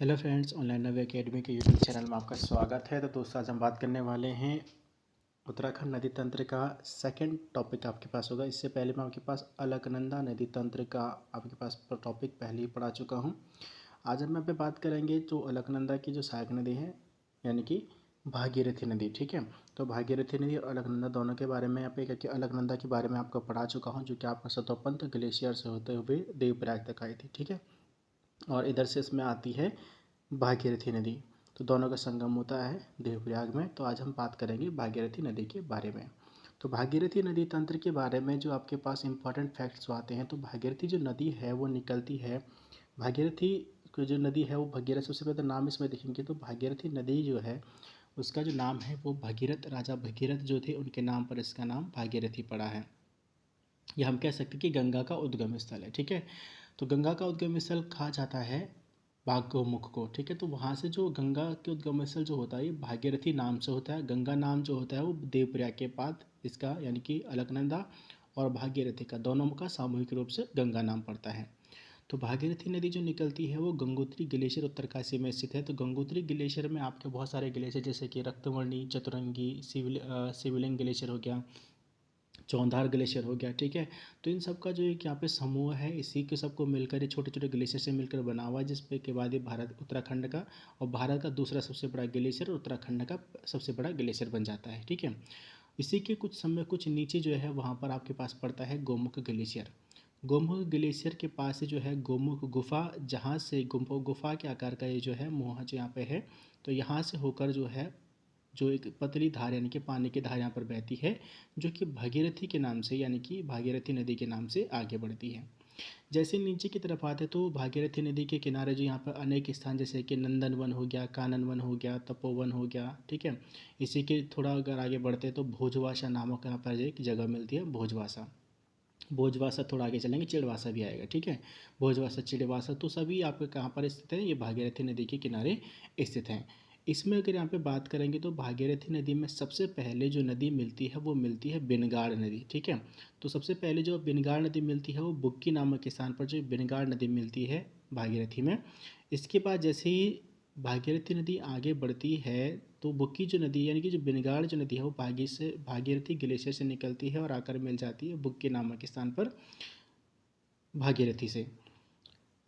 Hello friends, online नवी academy के YouTube channel में आपका स्वागत है। तो दोस्तों, आज हम बात करने वाले हैं उत्तराखंड नदी तंत्र का सेकंड टॉपिक आपके पास होगा। इससे पहले मैं आपके पास अलकनंदा नदी तंत्र का आपके पास टॉपिक पहले ही पढ़ा चुका हूं। आज हम यहाँ पे बात करेंगे जो अलकनंदा की जो सहायक नदी है, यानी कि भागीरथी नदी। ठीक है, तो भागीरथी नदी और अलकनंदा दोनों के बारे में यहाँ पे क्योंकि अलकनंदा के बारे में आपको पढ़ा चुका हूँ, जो कि आपका सतोपंत ग्लेशियर से होते हुए देवप्रयाग तक आई थी। ठीक है, और इधर से इसमें आती है भागीरथी नदी। तो दोनों का संगम होता है देवप्रयाग में। तो आज हम बात करेंगे भागीरथी नदी के बारे में। तो भागीरथी नदी तंत्र के बारे में जो आपके पास इंपॉर्टेंट फैक्ट्स आते हैं, तो भागीरथी जो नदी है वो निकलती है, भागीरथी की जो नदी है वो भगीरथ, सबसे पहले नाम इसमें देखेंगे तो भागीरथी नदी जो है उसका जो नाम है वो भगीरथ, राजा भगीरथ जो थे उनके नाम पर इसका नाम भागीरथी पड़ा है। या हम कह सकते हैं कि गंगा का उद्गम स्थल है। ठीक है, तो गंगा का उद्गम स्थल कहा जाता है बागोमुख को। ठीक है, तो वहाँ से जो गंगा के उद्गम स्थल जो होता है ये भागीरथी नाम से होता है। गंगा नाम जो होता है वो देवप्रयाग के बाद इसका यानी कि अलकनंदा और भागीरथी का दोनों का सामूहिक रूप से गंगा नाम पड़ता है। तो भागीरथी नदी जो निकलती है वो गंगोत्री ग्लेशियर उत्तरकाशी में स्थित है। तो गंगोत्री ग्लेशियर में आपके बहुत सारे ग्लेशियर जैसे कि रक्तवर्णी, चतुरंगी, शिवलिंग ग्लेशियर हो गया, चौंधार ग्लेशियर हो गया। ठीक है, तो इन सब का जो एक यहाँ पे समूह है, इसी के सबको मिलकर ये छोटे छोटे ग्लेशियर से मिलकर बना हुआ है, जिसपे के बाद ये भारत उत्तराखंड का और भारत का दूसरा सबसे बड़ा ग्लेशियर, उत्तराखंड का सबसे बड़ा ग्लेशियर बन जाता है। ठीक है, इसी के कुछ समय कुछ नीचे जो है वहाँ पर आपके पास पड़ता है गोमुख ग्लेशियर। गोमुख ग्लेशियर के पास जो है गोमुख गुफा, जहाँ से गुफा के आकार का ये जो है मुँह जो यहाँ पे है, तो यहाँ से होकर जो है जो एक पतली धार यानी कि पानी की धार यहाँ पर बहती है, जो कि भागीरथी के नाम से यानी कि भागीरथी नदी के नाम से आगे बढ़ती है। जैसे नीचे की तरफ आते तो भागीरथी नदी के किनारे जो यहाँ पर अनेक स्थान जैसे कि नंदन वन हो गया, कानन वन हो गया, तपोवन हो गया। ठीक है, इसी के थोड़ा अगर आगे बढ़ते तो भोजवासा नामक यहाँ पर एक जगह मिलती है, भोजवासा। भोजवासा थोड़ा आगे चलेंगे चिड़वासा भी आएगा। ठीक है, भोजवासा, चिड़वासा, तो सभी आपके कहाँ पर स्थित है, ये भागीरथी नदी के किनारे स्थित हैं। इसमें अगर यहाँ पे बात करेंगे तो भागीरथी नदी में सबसे पहले जो नदी मिलती है वो मिलती है बिनगाड़ नदी। ठीक है, तो सबसे पहले जो बिनगाड़ नदी मिलती है वो बुक्की नामक स्थान पर जो बिनगाड़ नदी मिलती है भागीरथी में। इसके बाद जैसे ही भागीरथी नदी आगे बढ़ती है तो बुक्की जो नदी यानी कि जो बिनगाड़ जो नदी है वो भागीरथी ग्लेशियर से निकलती है और आकर मिल जाती है बुक्की नामक स्थान पर भागीरथी से।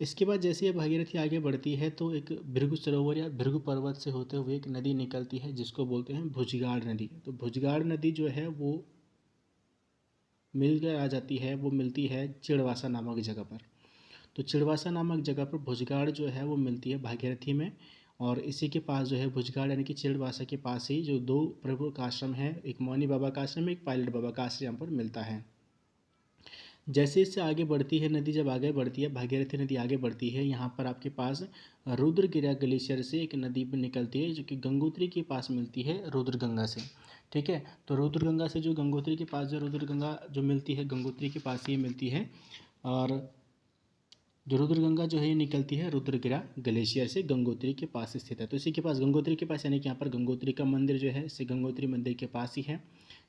इसके बाद जैसे ये भागीरथी आगे बढ़ती है तो एक भृगु सरोवर या भृगु पर्वत से होते हुए एक नदी निकलती है जिसको बोलते हैं भुजगाड़ नदी। तो भुजगाड़ नदी जो है वो मिलकर आ जाती है, वो मिलती है चिड़वासा नामक जगह पर। तो चिड़वासा नामक जगह पर भुजगाड़ जो है वो मिलती है भागीरथी में। और इसी के पास जो है भुजगाड़ यानी कि चिड़वासा के पास ही जो दो प्रमुख आश्रम है, एक मौनी बाबा का आश्रम, एक पायलट बाबा का आश्रम यहाँ पर मिलता है। जैसे इससे आगे बढ़ती है नदी, जब आगे बढ़ती है भागीरथी नदी आगे बढ़ती है, यहाँ पर आपके पास रुद्रगिरा ग्लेशियर से एक नदी निकलती है जो कि गंगोत्री के पास मिलती है रुद्रगंगा से। ठीक है, तो रुद्रगंगा से जो गंगोत्री के पास जो रुद्रगंगा जो मिलती है गंगोत्री के पास ही मिलती है। और जो रुद्रगंगा जो है ये निकलती है रुद्रगिरा ग्लेशियर से, गंगोत्री के पास स्थित है। तो इसी के पास गंगोत्री के पास यानी कि यहाँ पर गंगोत्री का मंदिर जो है इसे गंगोत्री मंदिर के पास ही है।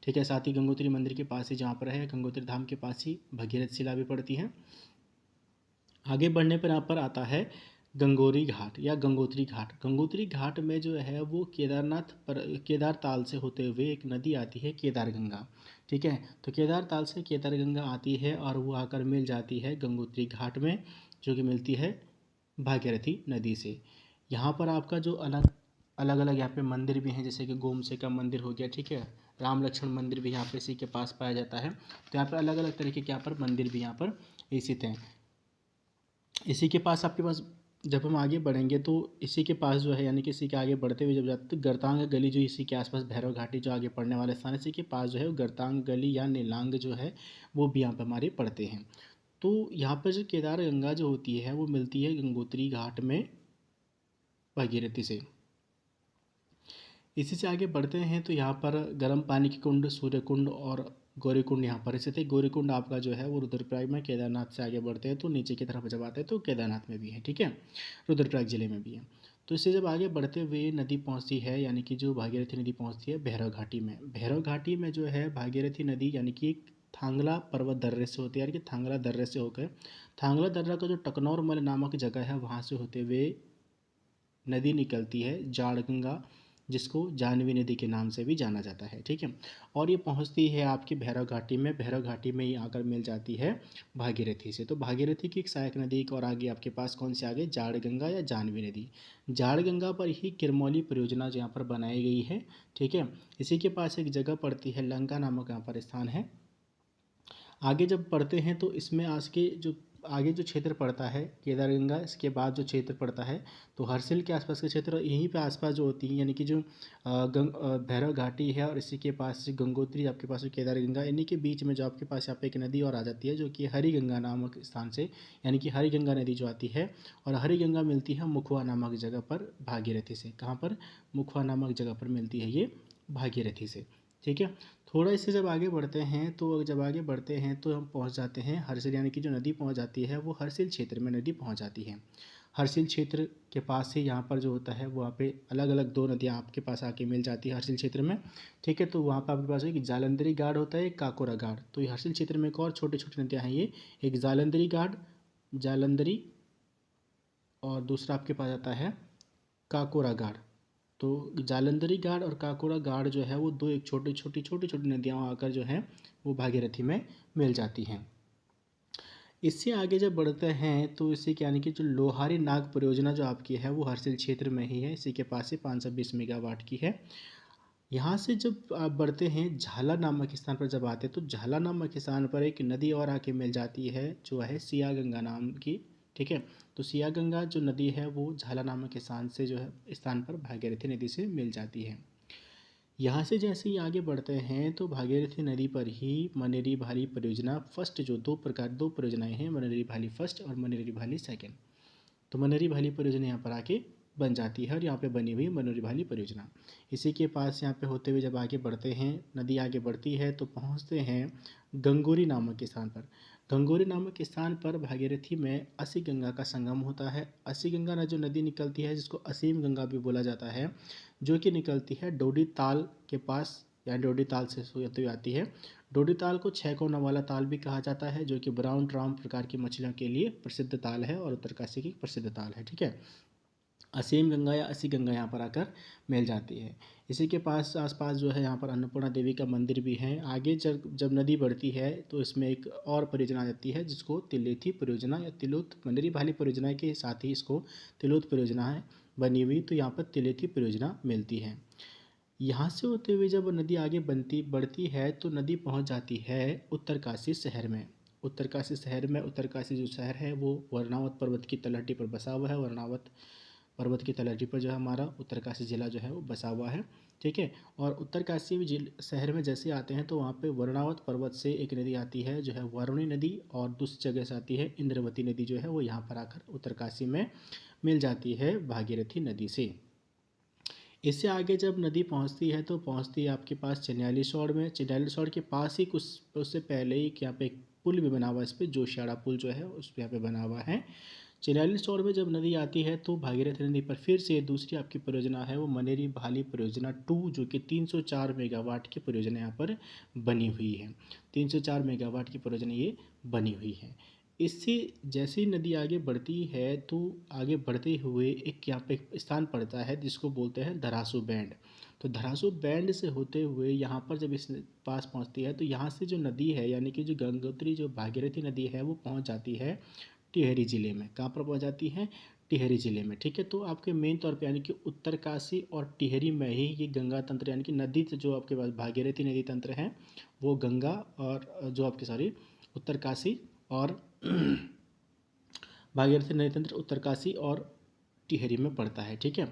ठीक है, साथ ही गंगोत्री मंदिर के पास ही जहाँ पर है गंगोत्री धाम के पास ही भगीरथ शिला भी पड़ती है। आगे बढ़ने पर यहाँ पर आता है गंगोरी घाट या गंगोत्री घाट। गंगोत्री घाट में जो है वो केदारनाथ पर केदार ताल से होते हुए एक नदी आती है केदार गंगा। ठीक है, तो केदार ताल से केदार गंगा आती है और वो आकर मिल जाती है गंगोत्री घाट में, जो कि मिलती है भागीरथी नदी से। यहाँ पर आपका जो अलग अलग अलग यहाँ पे मंदिर भी हैं, जैसे कि गोमसे का मंदिर हो गया। ठीक है, राम लक्ष्मण मंदिर भी यहाँ पे इसी के पास पाया जाता है। तो यहाँ पर अलग अलग तरीके के यहाँ पर मंदिर भी यहाँ पर स्थित हैं। इसी के पास आपके पास जब हम आगे बढ़ेंगे तो इसी के पास जो है यानी कि इसी के आगे बढ़ते हुए जब जाते तो गर्तांग गली जो इसी के आसपास भैरव घाटी जो आगे पड़ने वाले स्थान, इसी के पास जो है वो गर्तांग गली या नीलांग जो है वो भी यहाँ पर हमारे पड़ते हैं। तो यहाँ पर जो केदार गंगा जो होती है वो मिलती है गंगोत्री घाट में भागीरथी से। इसी से आगे बढ़ते हैं तो यहाँ पर गर्म पानी के कुंड, सूर्य कुंड और गौरी कुंड यहाँ पर स्थित है। गौरी कुंड आपका जो है वो रुद्रप्रयाग में, केदारनाथ से आगे बढ़ते हैं तो नीचे की तरफ जब आते हैं तो केदारनाथ में भी है। ठीक है, रुद्रप्रयाग जिले में भी है। तो इससे जब आगे बढ़ते हुए नदी पहुँचती है यानी कि जो भागीरथी नदी पहुँचती है भैरव घाटी में। भैरव घाटी में जो है भागीरथी नदी यानी कि थांगला पर्वत दर्रे से होती है, यानी कि थांगला दर्रे से होकर थांगला दर्रा का जो टकनौर मल नामक जगह है वहाँ से होते हुए नदी निकलती है जाड़गंगा, जिसको जाह्नवी नदी के नाम से भी जाना जाता है, ठीक है। और ये पहुंचती है आपकी भैरव घाटी में, भैरव घाटी में ये आकर मिल जाती है भागीरथी से। तो भागीरथी की एक सहायक नदी एक और आगे आपके पास कौन सी आ गई, जाड़गंगा या जाह्नवी नदी। जाड़गंगा पर ही किरमौली परियोजना जो यहाँ पर बनाई गई है, ठीक है। इसी के पास एक जगह पड़ती है लंका नामक, यहाँ पर स्थान है। आगे जब पढ़ते हैं तो इसमें आज के जो आगे जो क्षेत्र पड़ता है केदारगंगा, इसके बाद जो क्षेत्र पड़ता है तो हरसिल के आसपास के क्षेत्र, यहीं पे आसपास जो होती है यानी कि जो भैरव घाटी है और इसी के पास से गंगोत्री, आपके पास केदारगंगा, इन्हीं के बीच में जो आपके पास यहाँ पे एक नदी और आ जाती है जो कि हरिगंगा नामक स्थान से, यानी कि हरिगंगा नदी जो आती है। और हरिगंगा मिलती है मुखवा नामक जगह पर भागीरथी से। कहाँ पर, मुखवा नामक जगह पर मिलती है ये भागीरथी से, ठीक है। थोड़ा इससे जब आगे बढ़ते हैं तो जब आगे बढ़ते हैं तो हम पहुंच जाते हैं हरसिल, यानी कि जो नदी पहुंच जाती है वो हरसिल क्षेत्र में नदी पहुंच जाती है। हरसिल क्षेत्र के पास से यहाँ पर जो होता है वहाँ पे अलग अलग दो नदियाँ आपके पास आके मिल जाती है हरसिल क्षेत्र में, ठीक है। तो वहाँ पर आपके पास एक जालंधरी घाट होता है, एक काकोरा घाट। तो ये हरसिल क्षेत्र में एक और छोटी छोटी नदियाँ हैं, ये एक जालंधरी घाट, जालंधरी, और दूसरा आपके पास आता है काकोरा घाट। तो जालंधरी घाट और काकोरा घाट जो है वो दो एक छोटी छोटी नदियाँ आकर जो है वो भागीरथी में मिल जाती हैं। इससे आगे जब बढ़ते हैं तो इसी के यानी कि जो लोहारी नाग परियोजना जो आपकी है वो हरसिल क्षेत्र में ही है, इसी के पास से 520 मेगावाट की है। यहाँ से जब आप बढ़ते हैं झाला नामक स्थान पर जब आते हैं तो झाला नामक स्थान पर एक नदी और आके मिल जाती है जो है सिया गंगा नाम की, ठीक है। तो सिया गंगा जो नदी है वो झाला नामक स्थान से जो है स्थान पर भागीरथी नदी से मिल जाती है। यहाँ से जैसे ही आगे बढ़ते हैं तो भागीरथी नदी पर ही मनेरी भाली परियोजना फर्स्ट, जो दो परियोजनाएं हैं, मनेरी भाली फर्स्ट और मनेरी भाली सेकेंड। तो मनेरी भाली परियोजना यहाँ पर आके बन जाती है और यहाँ पे बनी हुई मनेरी भाली परियोजना। इसी के पास यहाँ पे होते हुए जब आगे बढ़ते हैं, नदी आगे बढ़ती है तो पहुँचते हैं गंगोरी नामक स्थान पर। गंगोरी नामक स्थान पर भागीरथी में असी गंगा का संगम होता है। असी गंगा जो नदी निकलती है जिसको असीम गंगा भी बोला जाता है, जो कि निकलती है डोडी ताल के पास, या डोडी ताल से होते हुए आती है। डोडी ताल को 6 कोना वाला ताल भी कहा जाता है, जो कि ब्राउन ट्राउन प्रकार की मछलियों के लिए प्रसिद्ध ताल है और उत्तरकाशी की प्रसिद्ध ताल है, ठीक है। असीम गंगा या असी गंगा यहाँ पर आकर मिल जाती है। इसी के पास आसपास जो है यहाँ पर अन्नपूर्णा देवी का मंदिर भी है। आगे जब जब नदी बढ़ती है तो इसमें एक और परियोजना आ जाती है जिसको तिलेथी परियोजना या तिलोत, मनेरी भाली परियोजना के साथ ही इसको तिलोत परियोजना है बनी हुई, तो यहाँ पर तिलेथी परियोजना मिलती है। यहाँ से होते हुए जब नदी आगे बनती बढ़ती है तो नदी पहुँच जाती है उत्तरकाशी शहर में। उत्तरकाशी शहर में, उत्तरकाशी जो शहर है वो वर्णावत पर्वत की तलहटी पर बसा हुआ है। वर्णावत पर्वत की तलहटी पर जो है हमारा उत्तरकाशी ज़िला जो है वो बसा हुआ है, ठीक है। और उत्तरकाशी शहर में जैसे आते हैं तो वहाँ पे वर्णावत पर्वत से एक नदी आती है जो है वरुणी नदी, और दूसरी जगह से आती है इंद्रवती नदी जो है वो यहाँ पर आकर उत्तरकाशी में मिल जाती है भागीरथी नदी से। इससे आगे जब नदी पहुंचती है तो पहुंचती है आपके पास चिन्यालीसौड़ में। चिन्यालीसौड़ के पास ही कुछ उससे पहले ही यहाँ पे एक पुल भी बना हुआ है, इस पर जोशियाड़ा पुल जो है उस पर यहाँ पे बना हुआ है। चिन्यालीसौड़ में जब नदी आती है तो भागीरथी नदी पर फिर से दूसरी आपकी परियोजना है वो मनेरी भाली परियोजना 2, जो कि 304 मेगावाट की परियोजना यहाँ पर बनी हुई है। 304 मेगावाट की परियोजना ये बनी हुई है। इससे जैसे ही नदी आगे बढ़ती है तो आगे बढ़ते हुए एक यहाँ पे स्थान पड़ता है जिसको बोलते हैं धरासू बैंड। तो धरासू बैंड से होते हुए यहाँ पर जब इस पास पहुँचती है तो यहाँ से जो नदी है यानी कि जो गंगोत्री जो भागीरथी नदी है वो पहुँच जाती है टिहरी ज़िले में। कहाँ पर पहुँच जाती है, टिहरी ज़िले में, ठीक है। तो आपके मेन तौर पे यानी कि उत्तरकाशी और टिहरी में ही ये गंगा तंत्र यानी कि नदी जो आपके पास भागीरथी नदी तंत्र है वो गंगा और जो आपके सॉरी उत्तरकाशी और भागीरथी नदी तंत्र उत्तरकाशी और टिहरी में पड़ता है, ठीक है।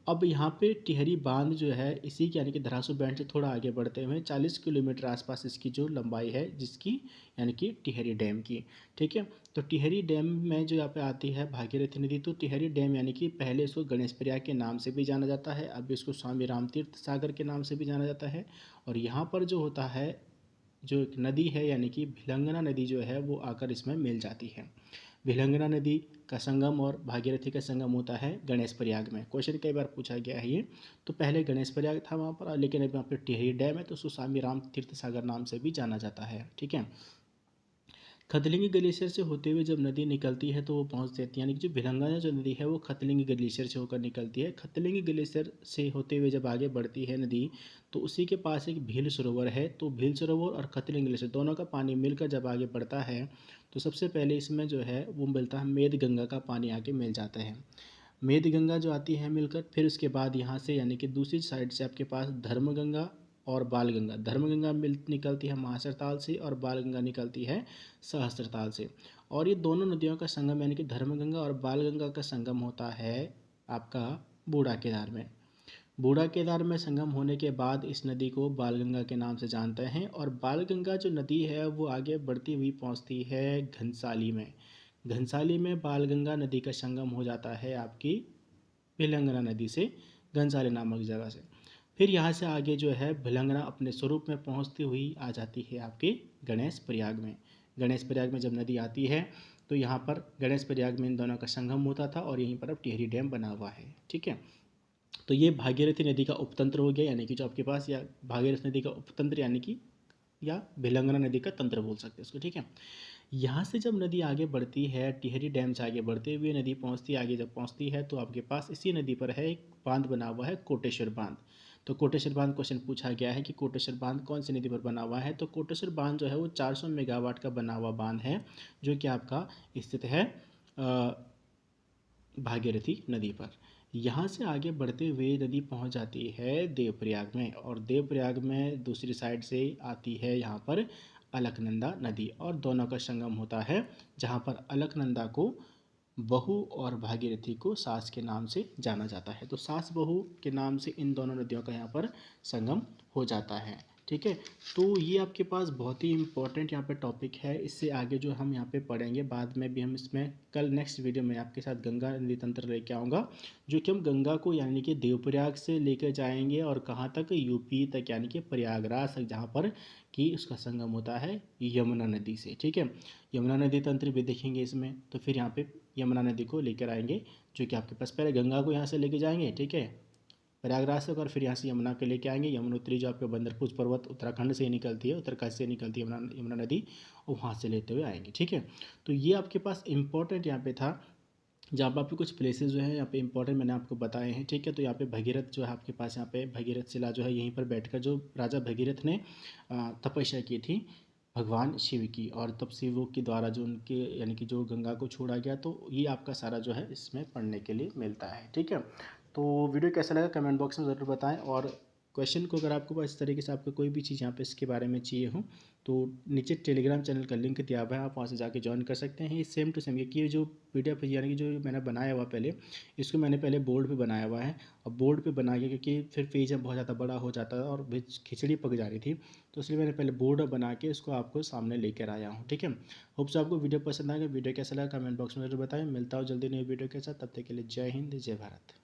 अब यहाँ पे टिहरी बांध जो है इसी के यानी कि धरासू बैंड से थोड़ा आगे बढ़ते हुए 40 किलोमीटर आसपास इसकी जो लंबाई है जिसकी यानी कि टिहरी डैम की, ठीक है। तो टिहरी डैम में जो यहाँ पे आती है भागीरथी नदी, तो टिहरी डैम यानी कि पहले इसको गणेश प्रयाग के नाम से भी जाना जाता है, अब इसको स्वामी रामतीर्थ सागर के नाम से भी जाना जाता है। और यहाँ पर जो होता है जो एक नदी है यानी कि भिलंगना नदी जो है वो आकर इसमें मिल जाती है। भिलंगना नदी का संगम और भागीरथी का संगम होता है गणेश प्रयाग में। क्वेश्चन कई बार पूछा गया है ये। तो पहले गणेश प्रयाग था वहाँ पर, लेकिन अभी वहाँ पर टिहरी डैम है तो उसको स्वामी राम तीर्थ सागर नाम से भी जाना जाता है, ठीक है। खतलिंगी ग्लेशियर से होते हुए जब नदी निकलती है तो वो पहुंचती है, यानी कि जो भिलंगना जो नदी है वो खतलिंगी ग्लेशियर से होकर निकलती है। खतलिंगी ग्लेशियर से होते हुए जब आगे बढ़ती है नदी तो उसी के पास एक भील सरोवर है। तो भील सरोवर और खतलिंगी ग्लेशियर दोनों का पानी मिलकर जब आगे बढ़ता है तो सबसे पहले इसमें जो है वो मिलता है मेद गंगा का पानी आके मिल जाता है। मेद गंगा जो आती है मिलकर, फिर उसके बाद यहाँ से यानी कि दूसरी साइड से आपके पास धर्म गंगा और बाल गंगा, धर्म गंगा मिल निकलती है महासर ताल से और बाल गंगा निकलती है सहस्त्र ताल से। और ये दोनों नदियों का संगम यानी कि धर्म गंगा और बाल गंगा का संगम होता है आपका बूढ़ा केदार में। बूढ़ा केदार में संगम होने के बाद इस नदी को बाल गंगा के नाम से जानते हैं। और बाल गंगा जो नदी है वो आगे बढ़ती हुई पहुंचती है घनसाली में। घनसाली में बाल गंगा नदी का संगम हो जाता है आपकी भिलंगना नदी से, घनसाली नामक जगह से। फिर यहाँ से आगे जो है भिलंगना अपने स्वरूप में पहुँचती हुई आ जाती है आपके गणेश प्रयाग में। गणेश प्रयाग में जब नदी आती है तो यहाँ पर गणेश प्रयाग में इन दोनों का संगम होता था और यहीं पर अब टिहरी डैम बना हुआ है। ठीक है, तो ये भागीरथी नदी का उपतंत्र हो गया, यानी कि जो आपके पास, या भागीरथ नदी का उपतंत्र यानी कि, या भिलंगना नदी का तंत्र बोल सकते हैं इसको। ठीक है, यहाँ से जब नदी आगे बढ़ती है टिहरी डैम से आगे बढ़ते हुए नदी पहुँचती है, आगे जब पहुँचती है तो आपके पास इसी नदी पर है एक बांध बना हुआ है कोटेश्वर बांध। तो कोटेश्वर बांध क्वेश्चन पूछा गया है कि कोटेश्वर बांध कौन सी नदी पर बना हुआ है। तो कोटेश्वर बांध जो है वो 400 मेगावाट का बना हुआ बांध है जो कि आपका स्थित है भागीरथी नदी पर। यहाँ से आगे बढ़ते हुए नदी पहुँच जाती है देवप्रयाग में, और देवप्रयाग में दूसरी साइड से आती है यहाँ पर अलकनंदा नदी, और दोनों का संगम होता है जहाँ पर अलकनंदा को बहू और भागीरथी को सास के नाम से जाना जाता है। तो सास बहू के नाम से इन दोनों नदियों का यहाँ पर संगम हो जाता है। ठीक है, तो ये आपके पास बहुत ही इम्पोर्टेंट यहाँ पे टॉपिक है। इससे आगे जो हम यहाँ पे पढ़ेंगे बाद में भी, हम इसमें कल नेक्स्ट वीडियो में आपके साथ गंगा नदी तंत्र लेके आऊँगा, जो कि हम गंगा को यानी कि देवप्रयाग से लेकर जाएंगे और कहाँ तक, यूपी तक, यानी कि प्रयागराज तक, जहाँ पर कि उसका संगम होता है यमुना नदी से। ठीक है, यमुना नदी तंत्र भी देखेंगे इसमें। तो फिर यहाँ पे यमुना नदी को लेकर आएंगे, जो कि आपके पास पहले गंगा को यहाँ से लेके जाएंगे, ठीक है, प्रयागराज से, और फिर यहाँ से यमुना के लेके आएंगे। यमुनोत्री जो आपके बंदरपुर पर्वत उत्तराखंड से निकलती है, उत्तरकाशी से निकलती है यमुना नदी, और वहाँ से लेते हुए आएंगे। ठीक है, तो ये आपके पास इंपॉर्टेंट यहाँ पे था, जहाँ पर आपके कुछ प्लेसेस जो है यहाँ पे इंपॉर्टेंट मैंने आपको बताए हैं। ठीक है, तो यहाँ पे भगीरथ जो है आपके पास, यहाँ पे भगीरथ शिला जो है, यहीं पर बैठकर जो राजा भगीरथ ने तपस्या की थी भगवान शिव की, और तब शिव के द्वारा जो उनके यानी कि जो गंगा को छोड़ा गया, तो ये आपका सारा जो है इसमें पढ़ने के लिए मिलता है। ठीक है, तो वीडियो कैसा लगा कमेंट बॉक्स में ज़रूर बताएं। और क्वेश्चन को अगर आपको इस तरीके से आपको कोई भी चीज़ यहाँ पे इसके बारे में चाहिए हो तो नीचे टेलीग्राम चैनल का लिंक दिया हुआ है, आप वहाँ से जाके ज्वाइन कर सकते हैं। ये सेम टू सेम, ये जो PDF यानी कि जो मैंने बनाया हुआ पहले, इसको मैंने पहले बोर्ड पे बनाया हुआ है, और बोर्ड पे बना के, क्योंकि फिर पेज बहुत ज़्यादा बड़ा हो जाता है और खिचड़ी पक जा रही थी, तो इसलिए मैंने पहले बोर्ड बना के इसको आपको सामने लेकर आया हूँ। ठीक है, होप सो आपको वीडियो पसंद आएगा। वीडियो कैसा लगा कमेंट बॉक्स में जरूर बताएं। मिलता हूँ जल्दी नई वीडियो के साथ, तब तक के लिए जय हिंद जय भारत।